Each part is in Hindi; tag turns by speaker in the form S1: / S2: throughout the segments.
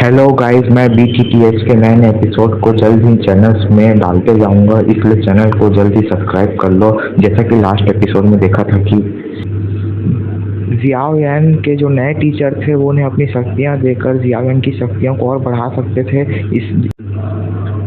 S1: हेलो गाइस, मैं BTTH के नए एपिसोड को जल्द ही चैनल्स में डालते जाऊंगा, इसलिए चैनल को जल्द ही सब्सक्राइब कर लो। जैसा कि लास्ट एपिसोड में देखा था कि जियाओ यान के जो नए टीचर थे वो उन्हें अपनी शक्तियां देकर जियाओ यान की शक्तियों को और बढ़ा सकते थे। इस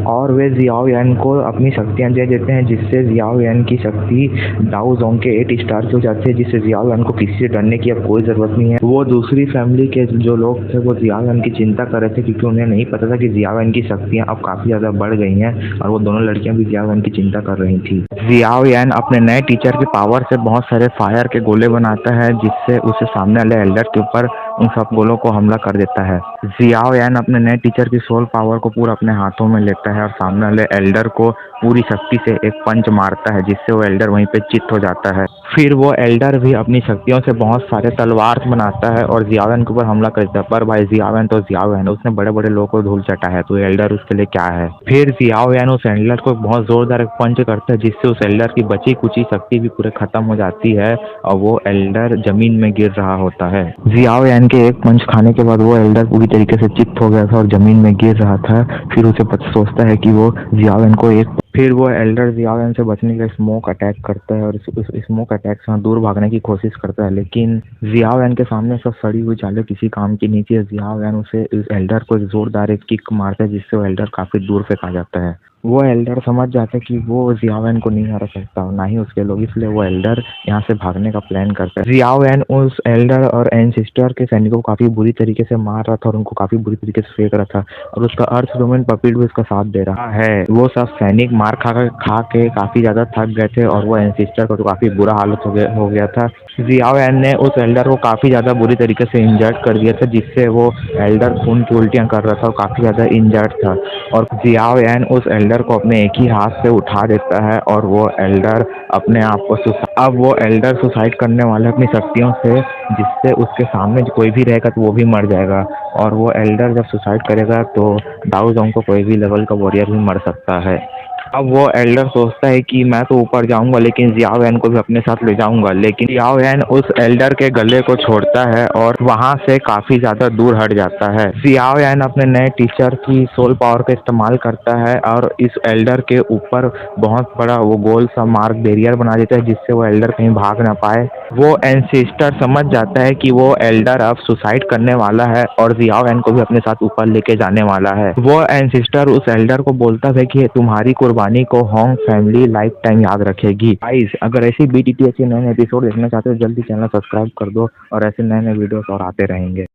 S1: और वे जियाओ यान को अपनी शक्तियां दे देते हैं, जिससे जियाओ यान की शक्ति दाओ जोंग के 8 स्टार की हो जाती है, जिससे जियाओ यान को किसी से डरने की अब कोई ज़रूरत नहीं है। वो दूसरी फैमिली के जो लोग थे वो जियाओ यान की चिंता कर रहे थे, क्योंकि उन्हें नहीं पता था कि जियाओ यान की शक्तियां अब काफ़ी ज़्यादा बढ़ गई हैं, और वो दोनों लड़कियां भी जियाओ यान की चिंता कर रही थी। जियाओ यान अपने नए टीचर की पावर से बहुत सारे फायर के गोले बनाता है, जिससे उसे सामने वाले एल्डर के ऊपर उन सब गोलों को हमला कर देता है। जियाओ यान अपने नए टीचर की सोल पावर को पूरा अपने हाथों में लेता है और सामने वाले एल्डर को पूरी शक्ति से एक पंच मारता है, जिससे वो एल्डर वहीं पे चित हो जाता है। फिर वो एल्डर भी अपनी शक्तियों से बहुत सारे तलवार बनाता है और जियाओ यान के ऊपर हमला करता है। पर भाई जियाओ यान तो जियाओ यान, उसने बड़े बड़े लोगों को धूल चटा है, तो एल्डर उसके लिए क्या है। फिर जियाओ यान उस एल्डर को बहुत जोरदार एक पंच करता है, जिससे उस एल्डर की बची कुची शक्ति भी पूरे खत्म हो जाती है और वो एल्डर जमीन में गिर रहा होता है। जियाओ यान के एक पंच खाने के बाद वो एल्डर पूरी तरीके से चित्त हो गया था और जमीन में गिर रहा था। फिर उसे सोचता है कि वो जियाओ यान को एक फिर वो एल्डर जियाओ यान से बचने का स्मोक अटैक करता है और उस स्मोक अटैक से दूर भागने की कोशिश करता है, लेकिन जियाओ यान के सामने सब सड़ी हुई चालें किसी काम की नहीं थी। जियाओ यान उसे इस एल्डर को एक जोरदार एक किक मारता है, जिससे वो एल्डर काफी दूर फेंका जाता है। वो एल्डर समझ जाता है कि वो जियाओ यान को नहीं हरा सकता, ना ही उसके लोग, इसलिए वो एल्डर यहाँ से भागने का प्लान करता है। जियाओ यान उस एल्डर और एंसेस्टर के सैनिकों को काफी बुरी तरीके से मार रहा था और उनको काफी बुरी तरीके से फेंक रहा था, और उसका अर्थ डोमेन पपिट भी उसका साथ दे रहा है। वो सब सैनिक मार खा के काफी ज्यादा थक गए थे और वो एंसेस्टर को तो काफी बुरा हालत हो गया था। जियाओ यान ने उस एल्डर को काफी ज्यादा बुरी तरीके से इंजर्ड कर दिया था, जिससे वो एल्डर खून की उल्टियां कर रहा था और काफी ज्यादा इंजर्ड था। और जियाओ यान उस एल्डर को अपने एक ही हाथ से उठा देता है और वो एल्डर अपने आप को अब वो एल्डर सुसाइड करने वाला है अपनी शक्तियों से, जिससे उसके सामने कोई भी रहेगा तो वो भी मर जाएगा। और वो एल्डर जब सुसाइड करेगा तो दाओ जोंग को कोई भी लेवल का वॉरियर भी मर सकता है। अब वो एल्डर सोचता है कि मैं तो ऊपर जाऊंगा, लेकिन जियाओ यान को भी अपने साथ ले जाऊंगा, लेकिन जियाओ यान उस एल्डर के गले को छोड़ता है और वहां से काफी ज्यादा दूर हट जाता है। जियाओ यान अपने नए टीचर की सोल पावर का इस्तेमाल करता है और इस एल्डर के ऊपर बहुत बड़ा वो गोल सा मार्क बैरियर बना देता है, जिससे वो एल्डर कहीं भाग ना पाए। वो एंसेस्टर समझ जाता है कि वो एल्डर अब सुसाइड करने वाला है और जियाओ यान को भी अपने साथ ऊपर लेके जाने वाला है। वो एंसेस्टर उस एल्डर को बोलता है कि तुम्हारी कुर्बानी को होंग फैमिली लाइफ टाइम याद रखेगी। गाइस, अगर ऐसी BTTH के नए एपिसोड देखना चाहते हो जल्दी चैनल सब्सक्राइब कर दो, और ऐसे नए वीडियोस और आते रहेंगे।